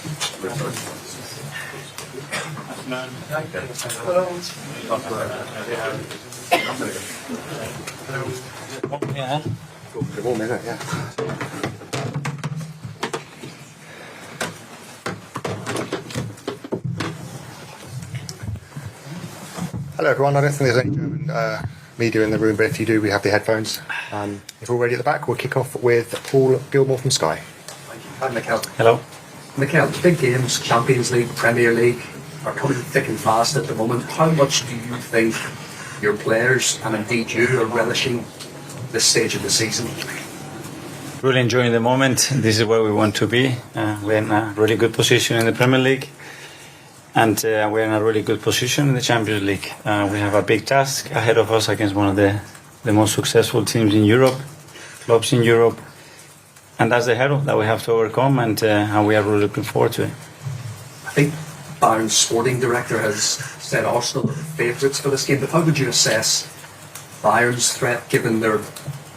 Hello everyone, I don't think there's any German media in the room, but if you do, we have the headphones. If we're ready at the back, we'll kick off with Paul Gilmore from Sky. Thank you. Hi, Mikel. Hello. Mikel, big games, Champions League, Premier League, are coming thick and fast at the moment. How much do you think your players, and indeed you, are relishing this stage of the season? Really enjoying the moment. This is where we want to be. We're in a really good position in the Premier League, and we're in a really good position in the Champions League. We have a big task ahead of us against one of the most successful teams in Europe, clubs in Europe, and that's the hurdle that we have to overcome, and we are really looking forward to it. I think Bayern's sporting director has said Arsenal are the favourites for this game, but how would you assess Bayern's threat given their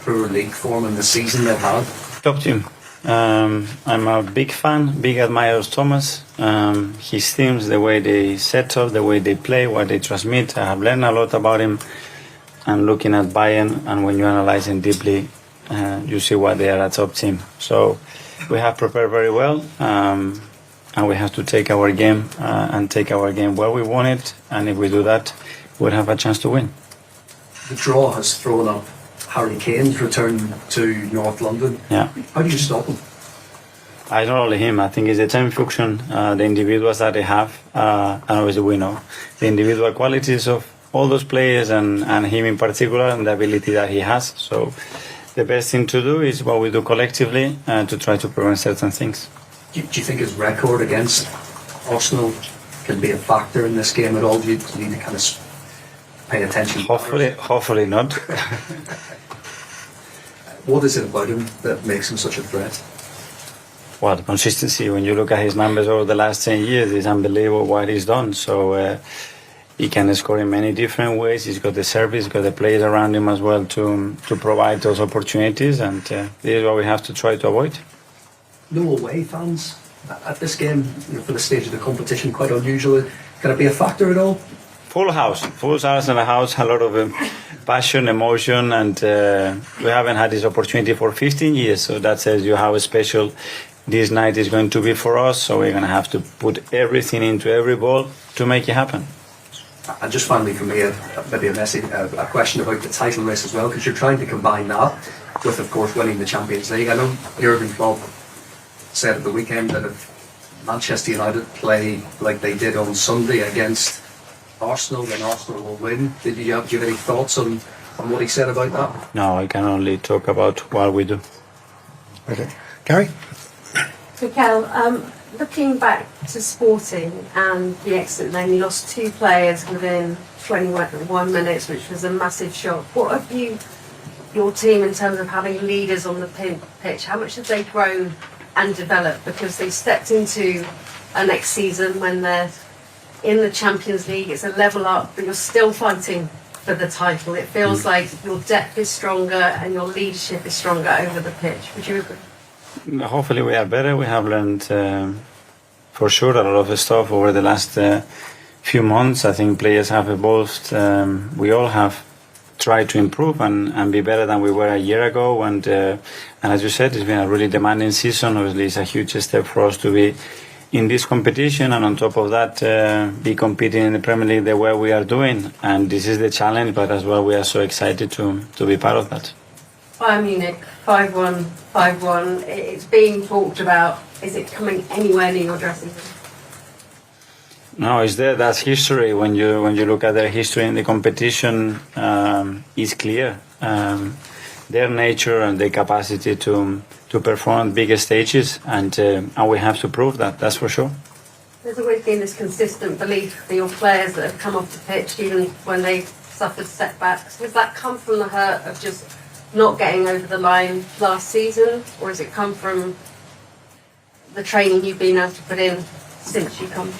poor league form in the season they've had? Top team. I'm a big fan, big admirer of Thomas. His teams, the way they set up, the way they play, what they transmit. I have learned a lot about him. And looking at Bayern, and when you analyze him deeply, you see why they are a top team. So we have prepared very well, and we have to take our game where we want it. And if we do that, we'll have a chance to win. The draw has thrown up Harry Kane's return to North London. Yeah. How do you stop him? I don't only him. I think it's the team function, the individuals that they have, and obviously we know the individual qualities of all those players and him in particular, and the ability that he has. So the best thing to do is what we do collectively to try to prevent certain things. Do you think his record against Arsenal can be a factor in this game at all? Do you need to kind of pay attention? Hopefully not. What is it about him that makes him such a threat? Well, the consistency, when you look at his numbers over the last 10 years, it's unbelievable what he's done. So he can score in many different ways. He's got the service, he's got the players around him as well to provide those opportunities, and this is what we have to try to avoid. No away fans at this game, for the stage of the competition, quite unusual. Can it be a factor at all? Full house in the house, a lot of passion, emotion, and we haven't had this opportunity for 15 years, so that says you how special this night is going to be for us. So we're going to have to put everything into every ball to make it happen. And just finally for me, maybe a question about the title race as well, because you're trying to combine that with, of course, winning the Champions League. I know Jurgen Klopp said at the weekend that if Manchester United play like they did on Sunday against Arsenal, then Arsenal will win. Did you have any thoughts on what he said about that? No, I can only talk about what we do. Okay. Gary? Mikel, looking back to Sporting and the exit, then you lost 2 players within 21 minutes, which was a massive shock. What have your team, in terms of having leaders on the pitch, how much have they grown and developed? Because they stepped into a next season when they're in the Champions League, it's a level up, but you're still fighting for the title. It feels like your depth is stronger and your leadership is stronger over the pitch. Would you agree? Hopefully we are better. We have learned for sure a lot of stuff over the last few months. I think players have evolved. We all have tried to improve and be better than we were a year ago. And as you said, it's been a really demanding season. Obviously, it's a huge step for us to be in this competition, and on top of that, be competing in the Premier League the way we are doing. And this is the challenge, but as well, we are so excited to be part of that. Bayern Munich, 5-1, 5-1. It's being talked about. Is it coming anywhere near your dressing room? No, it's there. That's history. When you look at their history in the competition, it's clear. Their nature and their capacity to perform at bigger stages, and we have to prove that. That's for sure. There's always been this consistent belief that your players that have come off the pitch, even when they've suffered setbacks, does that come from the hurt of just not getting over the line last season, or has it come from the training you've been able to put in since you come?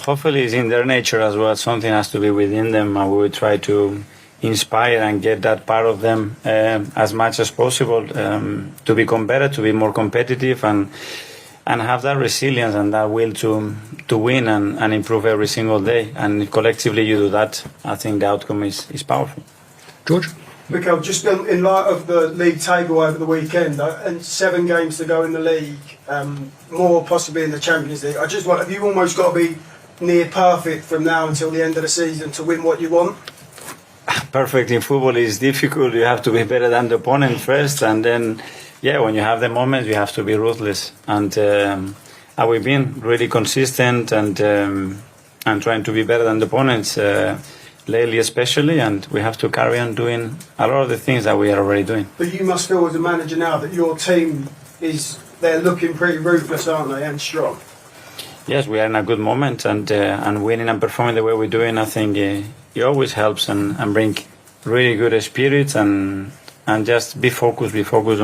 Hopefully it's in their nature as well. Something has to be within them, and we will try to inspire and get that part of them as much as possible to become better, to be more competitive. And and have that resilience and that will to win and improve every single day. And collectively you do that, I think the outcome is powerful. George? Mikel, just in light of the league table over the weekend and 7 games to go in the league, more possibly in the Champions League, I just wonder, have you almost got to be near perfect from now until the end of the season to win what you want? Perfect in football is difficult. You have to be better than the opponent first, and then, when you have the moment, you have to be ruthless. And we've been really consistent and trying to be better than the opponents lately, especially. And we have to carry on doing a lot of the things that we are already doing. But you must feel as a manager now that your team they're looking pretty ruthless, aren't they, and strong? Yes, we are in a good moment, and winning and performing the way we're doing, I think it always helps and bring really good spirits and just be focused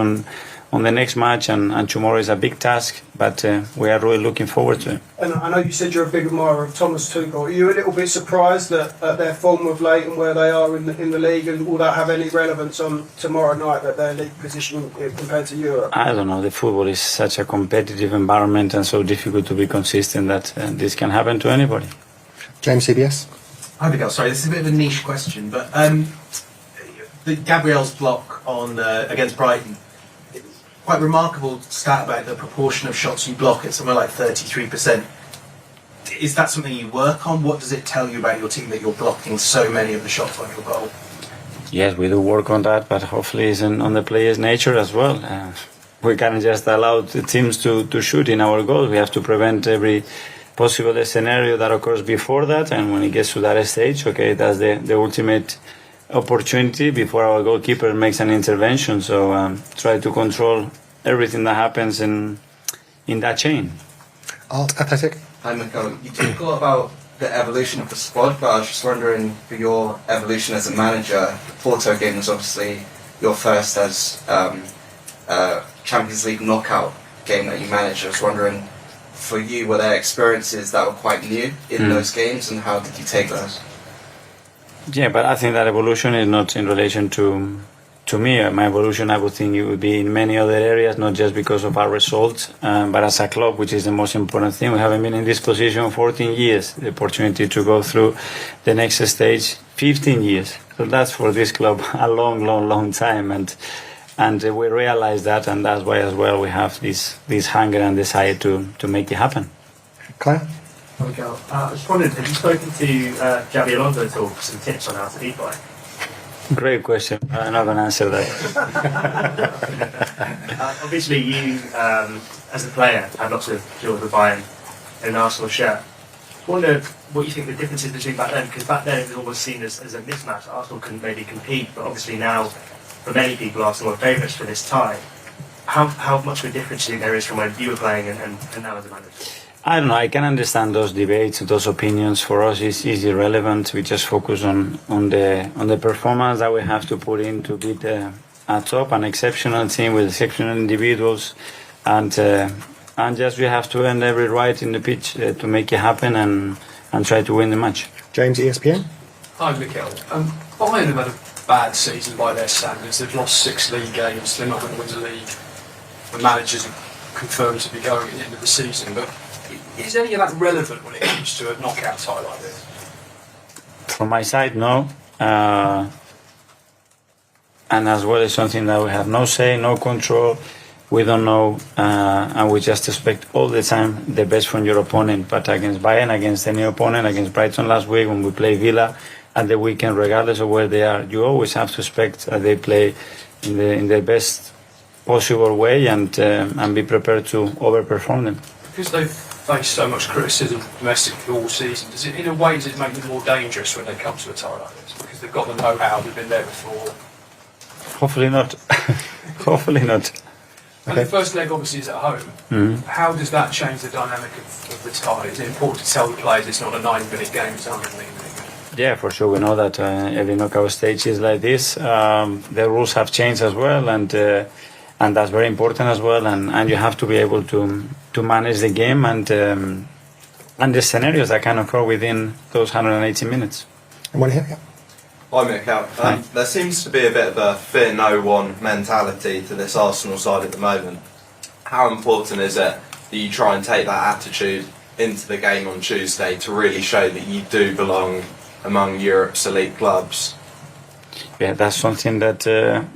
on the next match, and tomorrow is a big task, but we are really looking forward to it. And I know you said you're a big admirer of Thomas Tuchel. Are you a little bit surprised at their form of late and where they are in the league, and will that have any relevance on tomorrow night, that their league position compared to Europe? I don't know, the football is such a competitive environment and so difficult to be consistent that this can happen to anybody. James, CBS? Hi, Miguel. Sorry, this is a bit of a niche question, but the Gabriel's block on against Brighton, quite remarkable stat about the proportion of shots you block. It's somewhere like 33%. Is that something you work on? What does it tell you about your team that you're blocking so many of the shots on your goal? Yes, we do work on that, but hopefully it's on the player's nature as well. We can't just allow the teams to shoot in our goals. We have to prevent every possible scenario that occurs before that, and when it gets to that stage, that's the ultimate opportunity before our goalkeeper makes an intervention. So try to control everything that happens in that chain. Athletic? Hi, Mikel. You talk a lot about the evolution of the squad, but I was just wondering, for your evolution as a manager, the Porto game was obviously your first as Champions League knockout game that you managed. I was wondering, for you, were there experiences that were quite new in those games, and how did you take those? Yeah, but I think that evolution is not in relation to me. My evolution, I would think it would be in many other areas, not just because of our results, but as a club, which is the most important thing. We haven't been in this position 14 years, the opportunity to go through the next stage 15 years. So that's for this club a long, long, long time. And we realize that, and that's why as well we have this hunger and desire to make it happen. Claire? Miguel, I just wondered, have you spoken to Xavi Alonso at all for some tips on how to beat Bayern? Great question. I'm not going to answer that. Obviously, you, as a player, had lots of deals with Bayern in an Arsenal shirt. I wonder what you think the difference is between back then, because back then it was almost seen as a mismatch. Arsenal couldn't maybe compete, but obviously now, for many people, Arsenal are favourites for this tie. How much of a difference do you think there is from when you were playing and now as a manager? I don't know. I can understand those debates, those opinions. For us, it's irrelevant. We just focus on the performance that we have to put in to beat a top, an exceptional team with exceptional individuals, and just we have to earn every right in the pitch to make it happen and try to win the match. James, ESPN? Hi, Mikel. Bayern have had a bad season by their standards. They've lost 6 league games. They're not going to win the league. The managers are confirmed to be going at the end of the season, but is any of that relevant when it comes to a knockout tie like this? From my side, no. And as well, it's something that we have no say, no control. We don't know, and we just expect all the time the best from your opponent. But against Bayern, against any opponent, against Brighton last week when we play Villa at the weekend, regardless of where they are, you always have to expect that they play in the best possible way and be prepared to overperform them. Because they've faced so much criticism domestically all season, does it, in a way, does it make them more dangerous when they come to a tie like this? Because they've got the know-how, they've been there before. Hopefully not. Hopefully not. And the first leg obviously is at home. How does that change the dynamic of the tie? Is it important to tell the players it's not a 90-minute game, it's a 100-minute game? Yeah, for sure. We know that every knockout stage is like this. The rules have changed as well, and that's very important as well. And you have to be able to manage the game and the scenarios that can occur within those 180 minutes. Anyone here? Yeah. Hi, Mikel. There seems to be a bit of a fear no one mentality to this Arsenal side at the moment. How important is it that you try and take that attitude into the game on Tuesday to really show that you do belong among Europe's elite clubs? Yeah, that's something that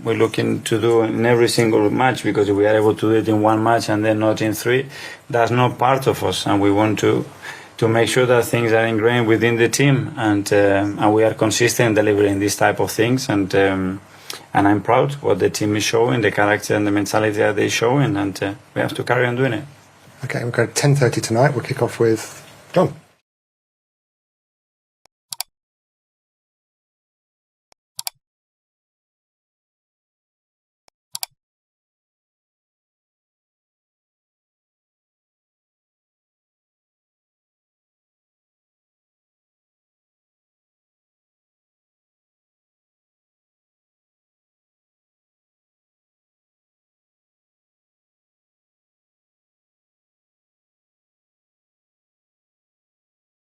we're looking to do in every single match, because if we are able to do it in one match and then not in three, that's not part of us, and we want to make sure that things are ingrained within the team, and we are consistent delivering these type of things, and I'm proud what the team is showing, the character and the mentality that they're showing, and we have to carry on doing it. Okay, we've got 10:30 tonight. We'll kick off with John.